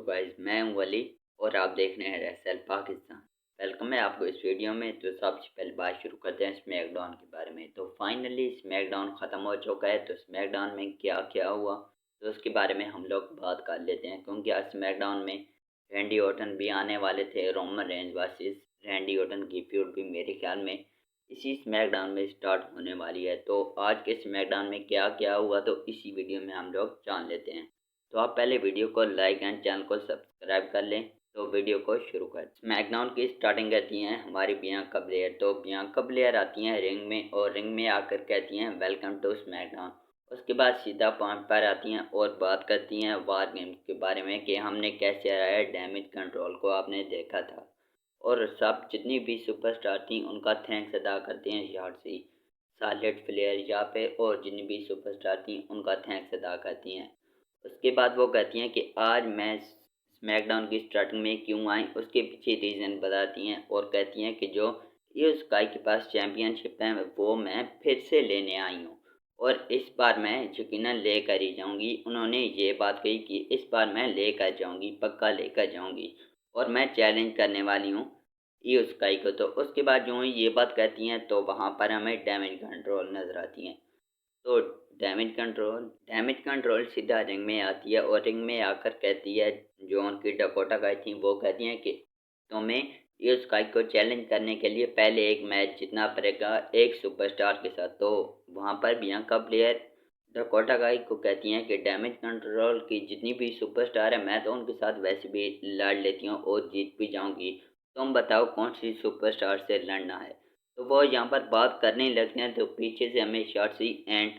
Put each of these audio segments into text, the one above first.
Guys, मैं हूं वली और आप देख रहे हैं रेसल पाकिस्तान। वेलकम है आपको इस वीडियो में। तो सबसे पहले बात शुरू करते हैं स्मैकडाउन के बारे में। तो फाइनली स्मैकडाउन ख़त्म हो चुका है। तो स्मैकडाउन में क्या क्या हुआ तो उसके बारे में हम लोग बात कर लेते हैं, क्योंकि आज स्मैकडाउन में रैंडी ऑर्टन भी आने वाले थे। Roman Reigns versus Randy Orton की फ्यूड भी मेरे ख्याल में इसी स्मैकडाउन में स्टार्ट होने वाली है। तो आज के स्मैकडाउन में क्या क्या हुआ तो इसी वीडियो में हम लोग जान लेते हैं। तो आप पहले वीडियो को लाइक एंड चैनल को सब्सक्राइब कर लें। तो वीडियो को शुरू कर। स्मैकडाउन की स्टार्टिंग करती हैं हमारी बियांका ब्लेयर। तो बियांका ब्लेयर आती हैं रिंग में और रिंग में आकर कहती हैं वेलकम टू स्मैकडाउन। उसके बाद सीधा पॉइंट पर आती हैं और बात करती हैं वार गेम के बारे में कि हमने कैसे हराया डैमेज कंट्रोल को, आपने देखा था। और सब जितनी भी सुपरस्टार थी उनका थैंक्स अदा करते हैं शार्टसी, शार्लेट फ्लेयर यहाँ पे, और जितनी भी सुपरस्टार थी उनका थैंक्स अदा करती हैं। उसके बाद वो कहती हैं कि आज मैं स्मैकडाउन की स्टार्टिंग में क्यों आई, उसके पीछे रीज़न बताती हैं और कहती हैं कि जो ये स्काई के पास चैम्पियनशिप है वो मैं फिर से लेने आई हूँ और इस बार मैं यकीनन लेकर ही जाऊँगी। उन्होंने ये बात कही कि इस बार मैं लेकर जाऊँगी, पक्का लेकर जाऊँगी और मैं चैलेंज करने वाली हूँ ये स्काई को। तो उसके बाद जो ये बात कहती हैं तो वहाँ पर हमें डैमेज कंट्रोल नज़र आती हैं। तो डैमेज कंट्रोल सीधा रिंग में आती है और रिंग में आकर कहती है, जो उनकी डकोटा गाय थी वो कहती हैं कि तुम्हें ये स्काई को चैलेंज करने के लिए पहले एक मैच जीतना पड़ेगा एक सुपरस्टार के साथ। तो वहाँ पर बियांका प्लेयर डकोटा गाय को कहती हैं कि डैमेज कंट्रोल की जितनी भी सुपरस्टार है मैं तो उनके साथ वैसे भी लड़ लेती हूँ और जीत भी जाऊँगी, तुम बताओ कौन सी सुपरस्टार से लड़ना है। तो वो यहाँ पर बात करने लगते हैं तो पीछे से हमें शॉर्टसी एंड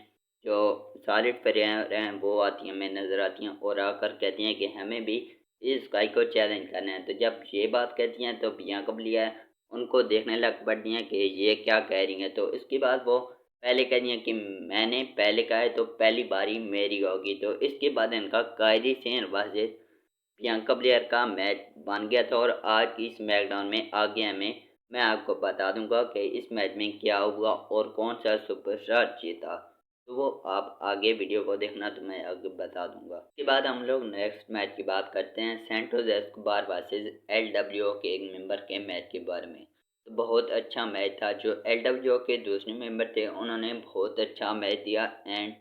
जो सॉलिड प्लेयर हैं वो आती हैं, हमें नज़र आती हैं और आकर कहती हैं कि हमें भी इस गाय को चैलेंज करना है। तो जब ये बात कहती हैं तो बियांका ब्लेयर उनको देखने लग पड़ती हैं कि ये क्या कह रही हैं। तो इसके बाद वो पहले कह रही हैं कि मैंने पहले कहा है तो पहली बारी मेरी होगी। तो इसके बाद इनका Kairi Sen versus Bianca Blair का मैच बन गया था और आज की स्मैकडाउन में आगे हमें मैं आपको बता दूंगा कि इस मैच में क्या हुआ और कौन सा सुपरस्टार जीता। तो वो आप आगे वीडियो को देखना तो मैं आगे बता दूंगा। उसके बाद हम लोग नेक्स्ट मैच की बात करते हैं सैंटोस एस्कोबार वर्सेस एलडब्ल्यूओ के एक मेंबर के मैच के बारे में। तो बहुत अच्छा मैच था। जो एलडब्ल्यूओ के दूसरे मेंबर थे उन्होंने बहुत अच्छा मैच दिया एंड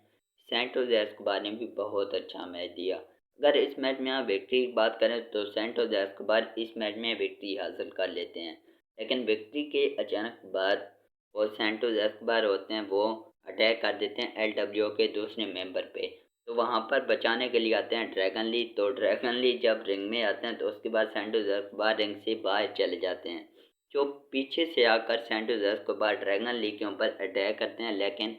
सैंटोस एस्कोबार ने भी बहुत अच्छा मैच दिया। अगर इस मैच में आप विक्ट्री की बात करें तो सैंटोस एस्कोबार इस मैच में विक्ट्री हासिल कर लेते हैं, लेकिन विक्ट्री के अचानक बाद वो सैंटोस एस्कोबार होते हैं वो अटैक कर देते हैं एलडब्ल्यूओ के दूसरे मेंबर पे। तो वहाँ पर बचाने के लिए आते हैं ड्रैगन ली। तो ड्रैगन ली जब रिंग में आते हैं तो उसके बाद सैंटोस एस्कोबार रिंग से बाहर चले जाते हैं। जो पीछे से आकर सैंटोस एस्कोबार ड्रैगन ली के ऊपर अटैक करते हैं, लेकिन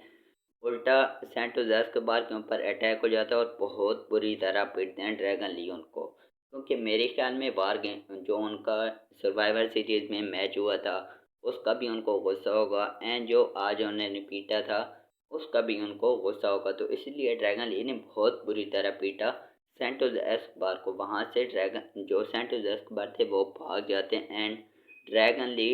उल्टा सैंटोस एस्कोबार के ऊपर अटैक हो जाता है और बहुत बुरी तरह पीटते हैं ड्रैगन ली उनको। क्योंकि मेरे ख्याल में वार गेम जो उनका सर्वाइवर सीरीज में मैच हुआ था उसका भी उनको गुस्सा होगा एंड जो आज उन्होंने पीटा था उसका भी उनको गुस्सा होगा। तो इसलिए ड्रैगन ली ने बहुत बुरी तरह पीटा सैंटोस एस्कोबार को। वहाँ से ड्रैगन जो सैंटोस एस्कोबार थे वो भाग जाते हैं एंड ड्रैगन ली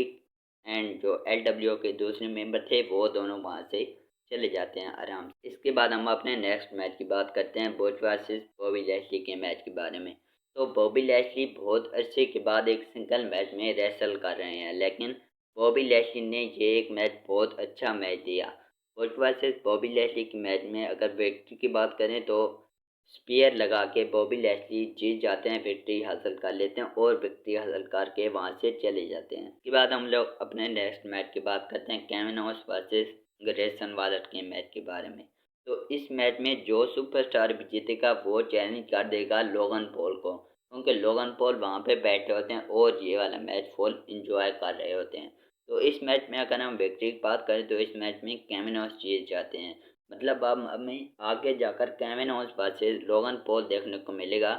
एंड जो एलडब्ल्यू के दूसरे मेंबर थे वो दोनों वहाँ से चले जाते हैं आराम से। इसके बाद हम अपने नेक्स्ट मैच की बात करते हैं बुच वर्सेस बॉबी लैशली के मैच के बारे में। तो बॉबी लैशली बहुत अरसे के बाद एक सिंगल मैच में रेसल कर रहे हैं, लेकिन बॉबी लैशली ने ये एक मैच बहुत अच्छा मैच दिया। बुच वर्सेस बॉबी लैशली के मैच में अगर विक्ट्री की बात करें तो स्पीयर लगा के बॉबी लैशली जीत जाते हैं, विक्ट्री हासिल कर लेते हैं और विक्ट्री हासिल करके वहाँ से चले जाते हैं। इसके बाद हम लोग अपने नेक्स्ट मैच की बात करते हैं केविन ओवेंस वर्सेस ग्रेसन वालर के मैच के बारे में। तो इस मैच में जो सुपरस्टार भी जीतेगा वो चैलेंज कर देगा लोगन पॉल को, क्योंकि लोगन पॉल वहाँ पे बैठे होते हैं और ये वाला मैच फुल इंजॉय कर रहे होते हैं। तो इस मैच में अगर हम विक्ट्री की बात करें तो इस मैच में केविन ओवेंस जीत जाते हैं। मतलब अब हमें आगे जाकर Kevin Owens versus Logan Paul देखने को मिलेगा।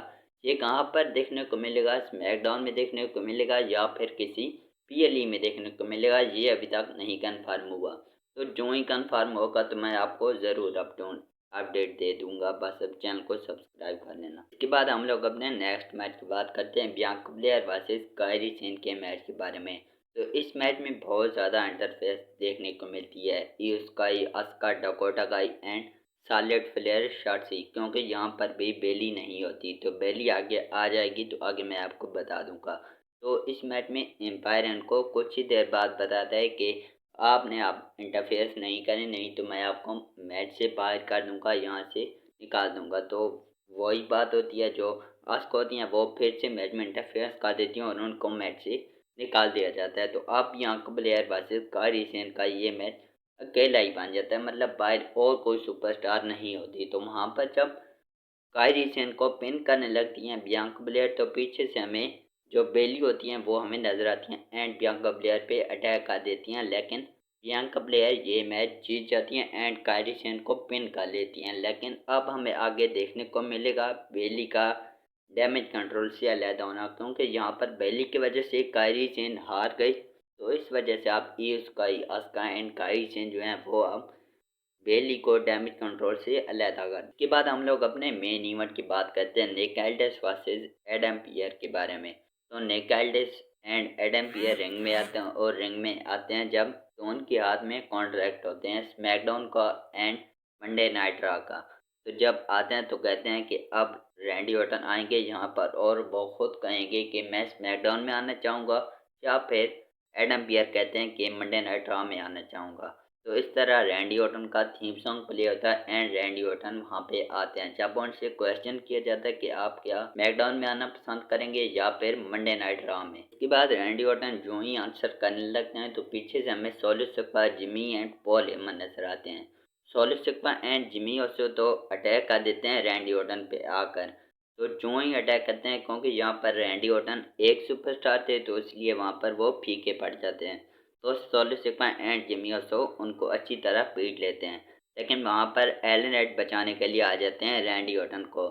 ये कहाँ पर देखने को मिलेगा, स्मैकडाउन में देखने को मिलेगा या फिर किसी पीएलई में देखने को मिलेगा, ये अभी तक नहीं कन्फर्म हुआ। तो जो ही कन्फर्म होगा तो मैं आपको ज़रूर अपडेट दे दूंगा। बस अब चैनल को सब्सक्राइब कर लेना। इसके बाद हम लोग अपने नेक्स्ट मैच की बात करते हैं Bianca Blair versus Kairi Sen के मैच के बारे में। तो इस मैच में बहुत ज़्यादा इंटरफेस देखने को मिलती है। ईयो स्काई, आस्का, डकोटा गाई एंड सार्लेट फ्लेयर शॉर्ट्सी, क्योंकि यहाँ पर भी बेली नहीं होती, तो बेली आगे आ जाएगी तो आगे मैं आपको बता दूंगा। तो इस मैच में एम्पायर इनको कुछ ही देर बाद बताता है कि आपने आप इंटरफेयर नहीं करें, नहीं तो मैं आपको मैच से बाहर कर दूंगा, यहाँ से निकाल दूंगा। तो वही बात होती है, जो आस्क होती हैं वो फिर से मैच में इंटरफेयर कर देती हैं और उनको मैच से निकाल दिया जाता है। तो अब यहाँ का प्लेयर वर्सेस कायरी सेन का ये मैच अकेला ही बन जाता है, मतलब बाहर और कोई सुपरस्टार नहीं होती। तो वहाँ पर जब कायरी सेन को पिन करने लगती हैं बियांका ब्लेयर, तो पीछे से हमें जो बेली होती हैं वो हमें नजर आती हैं एंड बियांका ब्लेयर पे अटैक कर देती हैं, लेकिन बियांका ब्लेयर ये मैच जीत जाती हैं एंड कायरी सेन को पिन कर लेती हैं। लेकिन अब हमें आगे देखने को मिलेगा बेली का डैमेज कंट्रोल से अलहदा होना, क्योंकि यहाँ पर बेली की वजह से कायरी सेन हार गई। तो इस वजह से आप sky Aska and Kairi Sen जो हैं वो अब बेली को डैमेज कंट्रोल से अलहदा कर। इसके बाद हम लोग अपने मेन इवेंट की बात करते हैं Nick Aldis versus Adam Pearce के बारे में। तो Nick Aldis and Adam Pearce ring में आते हैं और रिंग में आते हैं जब तो उनके हाथ में कॉन्ट्रैक्ट होते हैं स्मैकडाउन का एंड मंडे नाइट रॉ का। तो जब आते हैं तो कहते हैं कि अब रैंडी ऑर्टन आएंगे यहाँ पर और वो खुद कहेंगे कि मैं स्मैकडाउन में आना चाहूँगा, या फिर एडम पियर कहते हैं कि मंडे नाइट रॉ में आना चाहूँगा। तो इस तरह रैंडी ऑर्टन का थीम सॉन्ग प्ले होता है एंड रैंडी ऑर्टन वहाँ पे आते हैं। जब उनसे क्वेश्चन किया जाता है कि आप क्या मैकडाउन में आना पसंद करेंगे या फिर मंडे नाइट रॉ में। इसके बाद रैंडी ऑर्टन जो ही आंसर करने लगते हैं तो पीछे से हमें सोलो सिक्का, जिमी एंड पॉल हेमन नजर आते हैं। सोलो सिक्का एंड जिमी ओसो तो अटैक कर देते हैं रैंडी ऑर्टन पे आकर। तो जो ही अटैक करते हैं, क्योंकि यहाँ पर रैंडी ऑर्टन एक सुपरस्टार थे तो इसलिए वहाँ पर वो फीके पड़ जाते हैं। तो सोलो सिक्का एंड जिमी ओसो उनको अच्छी तरह पीट लेते हैं, लेकिन वहाँ पर एलन नाइट बचाने के लिए आ जाते हैं रैंडी ऑर्टन को।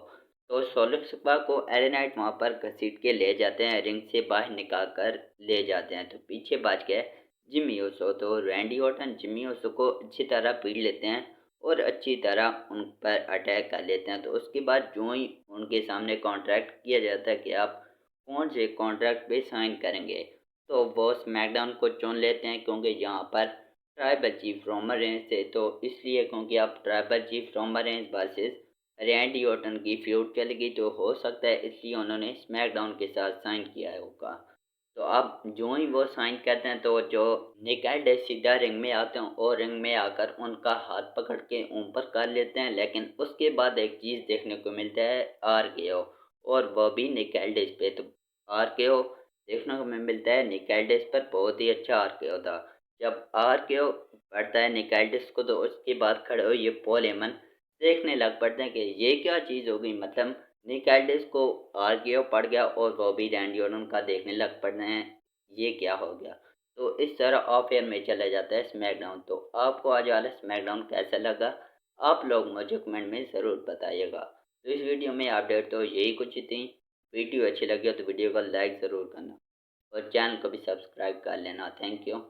तो सोलो सिक्का को एलन नाइट वहाँ पर घसीट के ले जाते हैं, रिंग से बाहर निकाल कर ले जाते हैं। तो पीछे बच गए जिमी ओसो। तो रैंडी ऑर्टन जिमी ओसो को अच्छी तरह पीट लेते हैं और अच्छी तरह उन पर अटैक कर लेते हैं। तो उसके बाद जो ही उनके सामने कॉन्ट्रैक्ट किया जाता है कि आप कौन से कॉन्ट्रैक्ट पे साइन करेंगे, तो वो स्मैकडाउन को चुन लेते हैं, क्योंकि यहाँ पर ट्राइबल चीफ रोमन रेंज थे। तो इसलिए क्योंकि आप tribal chief Roman Reigns versus Randy Orton की फ्यूड चल गई, तो हो सकता है इसलिए उन्होंने स्मैकडाउन के साथ साइन किया होगा। तो अब जो ही वो साइन करते हैं तो जो निकाल्डे सीधा रिंग में आते हैं और रिंग में आकर उनका हाथ पकड़ के ऊपर कर लेते हैं। लेकिन उसके बाद एक चीज़ देखने को मिलता है आरकेओ, और वह भी निकाल्डेस पे। तो आरकेओ देखने को मिलता है निकाल्डेस पर बहुत ही अच्छा आरकेओ था। जब आरकेओ पड़ता है निकाल्डेस को तो उसके बाद खड़े हो ये पॉल हेमन देखने लग पड़ते हैं कि ये क्या चीज़ हो गई, मतलब निकाल्डिस को आरकेओ पड़ गया और वो भी रैंडी ऑर्टन का देखने लग पड़ते हैं ये क्या हो गया। तो इस तरह ऑफ एयर में चला जाता है स्मैकडाउन। तो आपको आज वाला स्मैकडाउन कैसा लगा, आप लोग मुझे कमेंट में ज़रूर बताइएगा। तो इस वीडियो में अपडेट तो यही कुछ थी। वीडियो अच्छी लगी हो तो वीडियो को लाइक ज़रूर करना और चैनल को भी सब्सक्राइब कर लेना। Thank you.